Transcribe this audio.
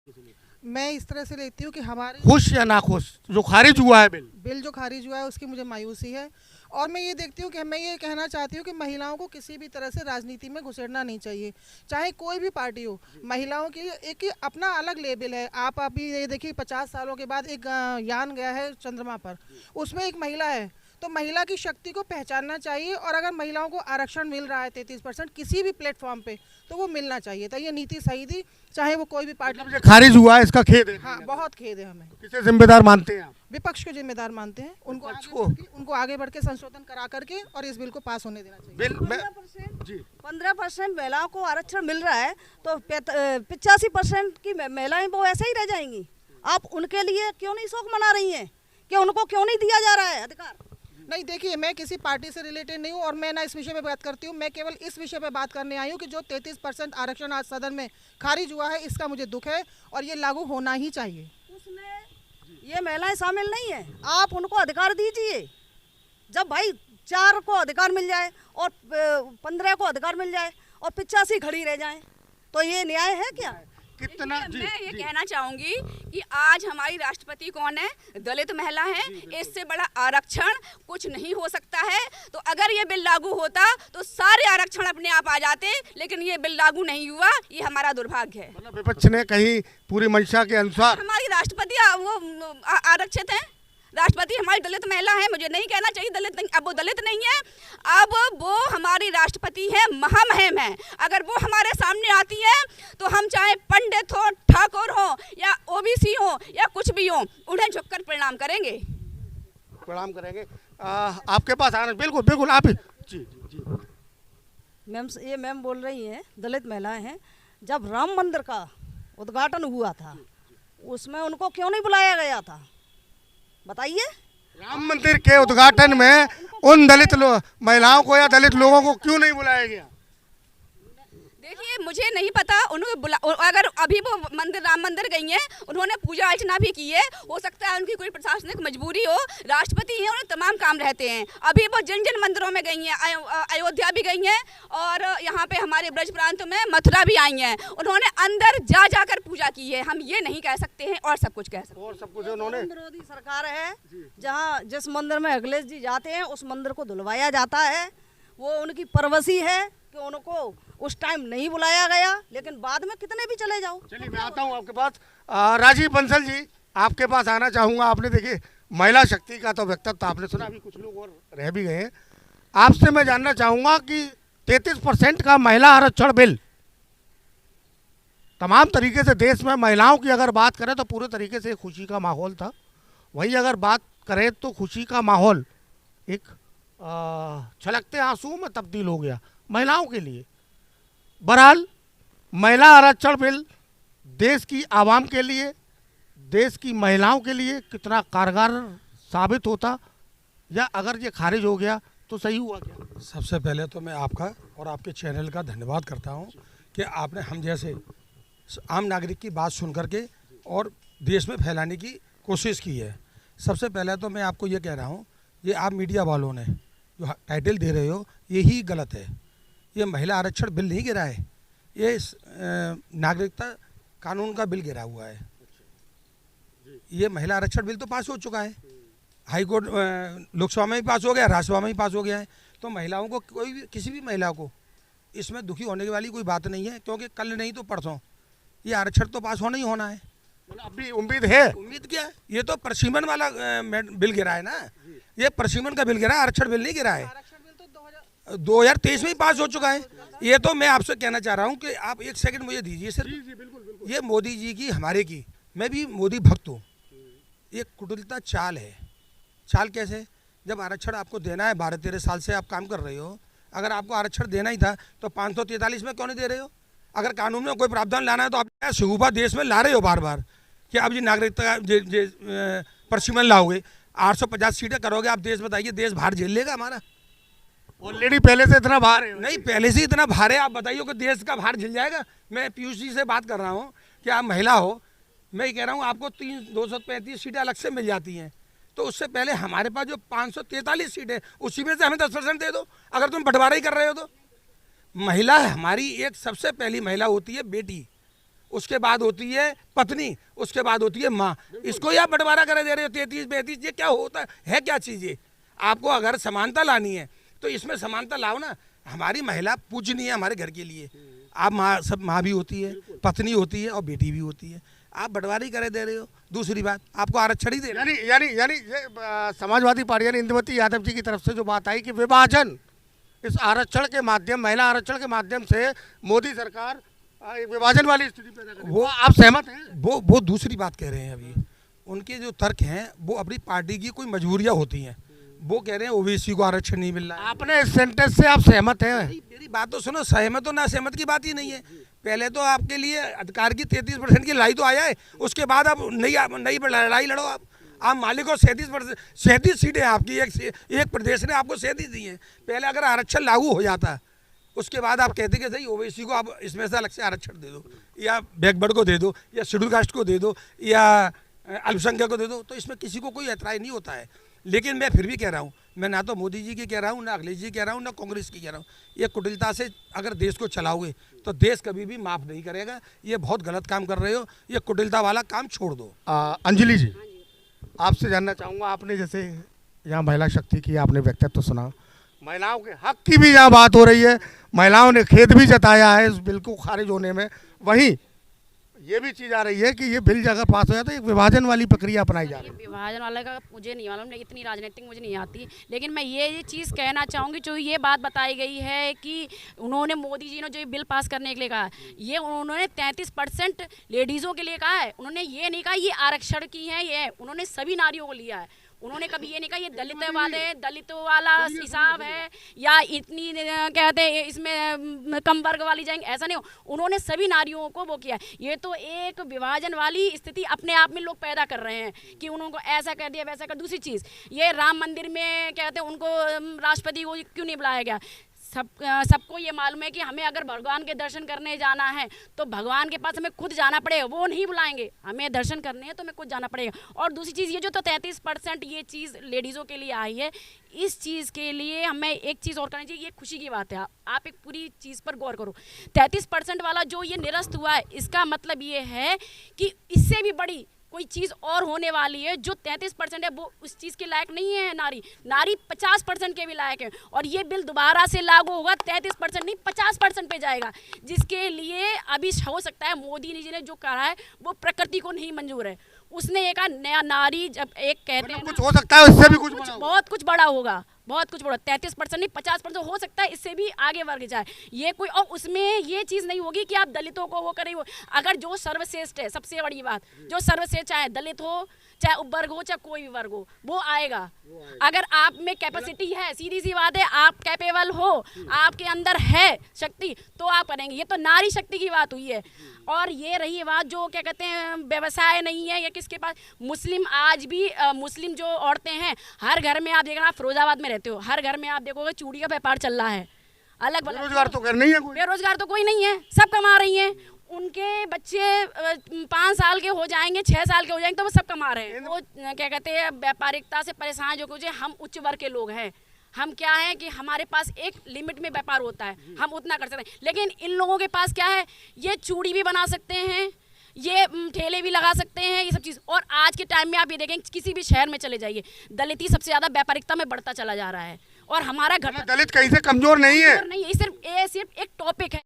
मैं इस तरह से लेती हूँ कि हमारे खुश या नाखुश जो खारिज हुआ है बिल जो खारिज हुआ है उसकी मुझे मायूसी है। और मैं ये देखती हूँ कि मैं ये कहना चाहती हूँ कि महिलाओं को किसी भी तरह से राजनीति में घुसेड़ना नहीं चाहिए, चाहे कोई भी पार्टी हो। महिलाओं के लिए एक अपना अलग लेबल है। आप अभी ये देखिए 50 सालों के बाद एक यान गया है चंद्रमा पर, उसमें एक महिला है। तो महिला की शक्ति को पहचानना चाहिए, और अगर महिलाओं को आरक्षण मिल रहा है 33% किसी भी प्लेटफॉर्म पे, तो वो मिलना चाहिए था। ये नीति सही थी, चाहे वो कोई भी पार्टी। मतलब ये खारिज हुआ है, इसका खेद है। हाँ, बहुत खेद है हमें। किसे जिम्मेदार मानते हैं आप? विपक्ष को जिम्मेदार मानते हैं। उनको आगे बढ़ के संशोधन करा करके और इस बिल को पास होने देना चाहिए। बिल में 15% महिलाओं को आरक्षण मिल रहा है, तो 85% की महिलाएं वो ऐसे ही रह जाएंगी। आप उनके लिए क्यों नहीं शोक मना रही हैं कि उनको क्यों नहीं दिया जा रहा है अधिकार? नहीं, देखिए, मैं किसी पार्टी से रिलेटेड नहीं हूँ और मैं ना इस विषय पे बात करती हूँ। मैं केवल इस विषय पे बात करने आई हूँ कि जो 33% आरक्षण आज सदन में खारिज हुआ है, इसका मुझे दुख है और ये लागू होना ही चाहिए। उसमें ये महिलाएं शामिल नहीं है, आप उनको अधिकार दीजिए। जब भाई 4 को अधिकार मिल जाए और 15 को अधिकार मिल जाए और 85 खड़ी रह जाए, तो ये न्याय है क्या? कितना मैं ये कहना चाहूंगी कि आज हमारी राष्ट्रपति कौन है? दलित महिला है। इससे बड़ा आरक्षण कुछ नहीं हो सकता है। तो अगर ये बिल लागू होता तो सारे आरक्षण अपने आप आ जाते, लेकिन ये बिल लागू नहीं हुआ, ये हमारा दुर्भाग्य है। मतलब विपक्ष ने कहीं पूरी मंशा के अनुसार हमारी राष्ट्रपति वो आरक्षित हैं। राष्ट्रपति हमारी दलित महिला है। मुझे नहीं कहना चाहिए दलित नहीं, अब वो दलित नहीं है, अब वो हमारी राष्ट्रपति है, महामहिम है। अगर वो हमारे सामने आती है तो हम चाहे पंडित हो, ठाकुर हो या ओबीसी हो या कुछ भी हो, उन्हें झुककर प्रणाम करेंगे। प्रणाम करेंगे। आपके पास आना, बिल्कुल बिल्कुल आप जी जी जी। मैम, ये मैम बोल रही हैं, दलित महिलाएं हैं। जब राम मंदिर का उद्घाटन हुआ था, उसमें उनको क्यों नहीं बुलाया गया था, बताइए? राम मंदिर के उद्घाटन में उन दलित महिलाओं को या दलित लोगों को क्यों नहीं बुलाया गया? देखिए, मुझे नहीं पता। अगर अभी वो राम मंदिर गई हैं, उन्होंने पूजा अर्चना भी की है, हो सकता है उनकी कोई प्रशासनिक मजबूरी हो। राष्ट्रपति हैं, उन्हें तमाम काम रहते हैं। अभी वो जिन जिन मंदिरों में गई हैं, अयोध्या भी गई हैं और यहाँ पे हमारे ब्रज प्रांत में मथुरा भी आई हैं, उन्होंने अंदर जा जाकर पूजा की है। हम ये नहीं कह सकते हैं और सब कुछ कह सकते हैं। और सब कुछ उन्होंने विरोधी सरकार है, जहाँ जिस मंदिर में अखिलेश जी जाते हैं उस मंदिर को धुलवाया जाता है। वो उनकी परवसी है कि उनको उस टाइम नहीं बुलाया गया, लेकिन बाद में कितने भी चले जाओ। चलिए, मैं आता हूँ आपके पास। राजीव बंसल जी, आपके पास आना चाहूँगा। आपने देखिए महिला शक्ति का तो वक्तव्य आपने सुना, अभी कुछ लोग और रह भी गए हैं। आपसे मैं जानना चाहूँगा कि 33% का महिला आरक्षण बिल तमाम तरीके से देश में महिलाओं की अगर बात करें तो पूरे तरीके से खुशी का माहौल था। वही अगर बात करें तो खुशी का माहौल एक छलकते आंसुओं में तब्दील हो गया महिलाओं के लिए। बहरहाल, महिला आरक्षण बिल देश की आवाम के लिए, देश की महिलाओं के लिए कितना कारगर साबित होता, या अगर ये खारिज हो गया तो सही हुआ क्या? सबसे पहले तो मैं आपका और आपके चैनल का धन्यवाद करता हूं कि आपने हम जैसे आम नागरिक की बात सुन करके और देश में फैलाने की कोशिश की है। सबसे पहले तो मैं आपको ये कह रहा हूं, ये आप मीडिया वालों ने जो टाइटल दे रहे हो, यही गलत है। ये महिला आरक्षण बिल नहीं गिरा है, ये नागरिकता कानून का बिल गिरा हुआ है। ये महिला आरक्षण बिल तो पास हो चुका है, हाई कोर्ट लोकसभा में भी पास हो गया, राज्यसभा में भी पास हो गया है। तो महिलाओं को कोई भी, किसी भी महिला को इसमें दुखी होने वाली कोई बात नहीं है, क्योंकि कल नहीं तो परसों ये आरक्षण तो पास होना ही होना है। अभी उम्मीद है? उम्मीद क्या है? ये तो प्रशीमन वाला बिल गिरा है ना, ये प्रशीमन का बिल गिरा है, आरक्षण बिल नहीं गिरा है। 2023 में ही पास हो चुका है। ये तो मैं आपसे कहना चाह रहा हूँ कि आप एक सेकंड मुझे दीजिए सिर्फ। ये मोदी जी की, हमारे की, मैं भी मोदी भक्त हूँ। ये कुटिलता चाल है। चाल कैसे? जब आरक्षण आपको देना है, 12-13 साल से आप काम कर रहे हो, अगर आपको आरक्षण देना ही था तो 543 में क्यों नहीं दे रहे हो? अगर कानून में कोई प्रावधान लाना है तो आप शगुफा देश में ला रहे हो बार बार कि अब जी नागरिकता प्रशीमन लाओगे, 850 सीटें करोगे आप। देश बताइए, देश भार झेल लेगा हमारा? ऑलरेडी पहले से इतना भार है। नहीं, पहले से इतना भार है, आप बताइए कि देश का भार झेल जाएगा? मैं पीयूष जी से बात कर रहा हूँ कि आप महिला हो, मैं ये कह रहा हूँ आपको 235 सीटें अलग से मिल जाती हैं, तो उससे पहले हमारे पास जो 543 सीटें, उसी में से हमें 10% दे दो, अगर तुम बंटवारा ही कर रहे हो तो। महिला हमारी एक सबसे पहली महिला होती है बेटी, उसके बाद होती है पत्नी, उसके बाद होती है माँ। इसको या बंटवारा कर दे रहे हो 33-32, ये क्या होता है क्या चीज़ ये? आपको अगर समानता लानी है तो इसमें समानता लाओ ना। हमारी महिला पूजनीय है हमारे घर के लिए। आप माँ, सब माँ भी होती है, पत्नी होती है और बेटी भी होती है। आप बंटवारी करे दे रहे हो। दूसरी बात, आपको आरक्षण ही दे रहे हो। यानी ये समाजवादी पार्टी यानी इंदुमती यादव जी की तरफ से जो बात आई कि विभाजन, इस आरक्षण के माध्यम, महिला आरक्षण के माध्यम से मोदी सरकार एक विभाजन वाली स्थिति पैदा कर, वो आप सहमत हैं? वो दूसरी बात कह रहे हैं। अभी उनके जो तर्क हैं वो अपनी पार्टी की कोई मजबूरियां होती हैं। वो कह रहे हैं ओबीसी को आरक्षण नहीं मिल रहा है। आपने इस सेंटेंस से आप सहमत हैं? मेरी बात तो सुनो, सहमत हो ना सहमत की बात ही नहीं है। पहले तो आपके लिए अधिकार की 33% की लड़ाई तो आया है, उसके बाद आप नई लड़ाई लड़ो। आप मालिक हो 37 सीटें आपकी, एक प्रदेश ने आपको 37 दी हैं। पहले अगर आरक्षण लागू हो जाता, उसके बाद आप कहते कि सही ओबीसी को आप इसमें से अलग से आरक्षण दे दो, या बैकवर्ड को दे दो, या शेड्यूल कास्ट को दे दो, या अल्पसंख्यक को दे दो, तो इसमें किसी को कोई ऐतराज़ नहीं होता है। लेकिन मैं फिर भी कह रहा हूँ, मैं ना तो मोदी जी की कह रहा हूँ, ना अखिलेश जी कह रहा हूँ, ना कांग्रेस की कह रहा हूँ। ये कुटिलता से अगर देश को चलाओगे तो देश कभी भी माफ़ नहीं करेगा। ये बहुत गलत काम कर रहे हो, ये कुटिलता वाला काम छोड़ दो। अंजलि जी, आपसे जानना चाहूँगा, आपने जैसे यहाँ महिला शक्ति की आपने व्यक्तित्व सुना, महिलाओं के हक की भी यहाँ बात हो रही है, महिलाओं ने खेद भी जताया है इस बिल को खारिज होने में। वहीं ये भी चीज़ आ रही है कि ये बिल अगर पास हो जाए तो एक विभाजन वाली प्रक्रिया अपनाई जा रही है। विभाजन वाला का मुझे नहीं मालूम, इतनी राजनीतिक मुझे नहीं आती। लेकिन मैं ये चीज़ कहना चाहूँगी, जो ये बात बताई गई है कि उन्होंने, मोदी जी ने जो ये बिल पास करने के लिए कहा, ये उन्होंने 33% लेडीज़ों के लिए कहा है। उन्होंने ये नहीं कहा ये आरक्षण की है, ये उन्होंने सभी नारियों को लिया है। उन्होंने कभी ये नहीं कहा ये दलितों वाला हिसाब है, या इतनी कहते हैं इसमें कम वर्ग वाली जाएंगे, ऐसा नहीं हो। उन्होंने सभी नारियों को वो किया। ये तो एक विभाजन वाली स्थिति अपने आप में लोग पैदा कर रहे हैं कि उनको ऐसा कर दिया, वैसा कर। दूसरी चीज़, ये राम मंदिर में कहते हैं उनको राष्ट्रपति को क्यों नहीं बुलाया गया? सबको ये मालूम है कि हमें अगर भगवान के दर्शन करने जाना है तो भगवान के पास हमें खुद जाना पड़ेगा, वो नहीं बुलाएंगे। हमें दर्शन करने हैं तो हमें खुद जाना पड़ेगा। और दूसरी चीज़, ये जो तो 33% ये चीज़ लेडीज़ों के लिए आई है, इस चीज़ के लिए हमें एक चीज़ और करनी चाहिए। ये खुशी की बात है, आप एक पूरी चीज़ पर गौर करो। 33% वाला जो ये निरस्त हुआ है, इसका मतलब ये है कि इससे भी बड़ी कोई चीज़ और होने वाली है। जो 33% है वो उस चीज़ के लायक नहीं है। नारी 50% के भी लायक है। और ये बिल दोबारा से लागू होगा, 33% नहीं 50% पे जाएगा, जिसके लिए अभी हो सकता है मोदी जी ने जो कहा है वो प्रकृति को नहीं मंजूर है। उसने एक नया नारी जब एक कहते हैं कुछ हो सकता है, इससे भी कुछ बहुत कुछ बड़ा होगा, बहुत कुछ बड़ा। 33% नहीं 50% हो सकता है, इससे भी आगे वर्ग जाए। ये कोई, और उसमें ये चीज़ नहीं होगी कि आप दलितों को वो करें। अगर जो सर्वश्रेष्ठ है, सबसे बड़ी बात, जो सर्वश्रेष्ठ, चाहे दलित हो, चाहे उपवर्ग हो, चाहे कोई भी वर्ग हो, वो आएगा। अगर आप में कैपेसिटी है, सीधी सी बात है, आप कैपेबल हो, आपके अंदर है शक्ति, तो आप करेंगे। ये तो नारी शक्ति की बात हुई है। और ये रही बात जो क्या कहते हैं व्यवसाय नहीं है या किसके पास, मुस्लिम आज भी मुस्लिम जो औरतें हैं, हर घर में आप देखना, आप फिरोजाबाद में रहते हो, हर घर में आप देखोगे चूड़ी का व्यापार चल रहा है। अलग बेरोजगार तो घर नहीं है कोई, बेरोजगार तो कोई नहीं है, सब कमा रही हैं। उनके बच्चे 5 साल के हो जाएंगे, 6 साल के हो जाएंगे, तो वो सब कमा रहे हैं। वो क्या कहते हैं व्यापारिकता से परेशान जो कुछ, हम उच्च वर्ग के लोग हैं। हम क्या है कि हमारे पास एक लिमिट में व्यापार होता है, हम उतना कर सकते हैं। लेकिन इन लोगों के पास क्या है, ये चूड़ी भी बना सकते हैं, ये ठेले भी लगा सकते हैं, ये सब चीज़। और आज के टाइम में आप ये देखें, किसी भी शहर में चले जाइए, दलित ही सबसे ज़्यादा व्यापारिकता में बढ़ता चला जा रहा है। और हमारा घर, दलित कहीं से कमजोर नहीं है, नहीं, ये सिर्फ एक टॉपिक है।